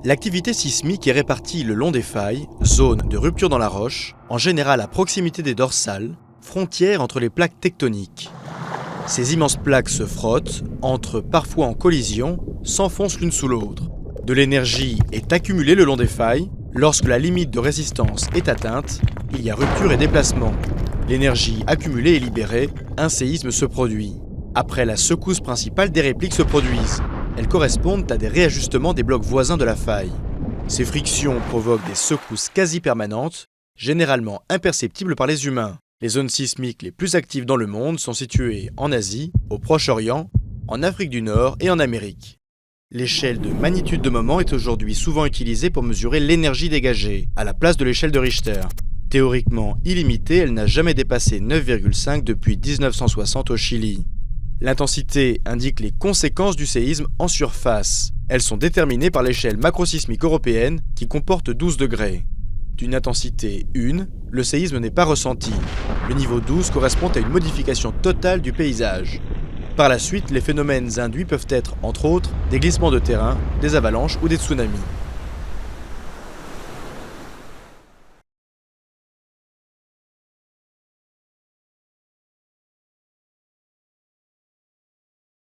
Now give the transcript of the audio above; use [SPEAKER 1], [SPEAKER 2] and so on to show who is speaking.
[SPEAKER 1] L'activité sismique est répartie le long des failles, zones de rupture dans la roche, en général à proximité des dorsales, frontières entre les plaques tectoniques. Ces immenses plaques se frottent, entrent parfois en collision, s'enfoncent l'une sous l'autre. De l'énergie est accumulée le long des failles. Lorsque la limite de résistance est atteinte, il y a rupture et déplacement. L'énergie accumulée est libérée, un séisme se produit. Après la secousse principale, des répliques se produisent. Elles correspondent à des réajustements des blocs voisins de la faille. Ces frictions provoquent des secousses quasi permanentes, généralement imperceptibles par les humains. Les zones sismiques les plus actives dans le monde sont situées en Asie, au Proche-Orient, en Afrique du Nord et en Amérique. L'échelle de magnitude de moment est aujourd'hui souvent utilisée pour mesurer l'énergie dégagée, à la place de l'échelle de Richter. Théoriquement illimitée, elle n'a jamais dépassé 9,5 depuis 1960 au Chili. L'intensité indique les conséquences du séisme en surface. Elles sont déterminées par l'échelle macrosismique européenne qui comporte 12 degrés. D'une intensité 1, le séisme n'est pas ressenti. Le niveau 12 correspond à une modification totale du paysage. Par la suite, les phénomènes induits peuvent être, entre autres, des glissements de terrain, des avalanches ou des tsunamis.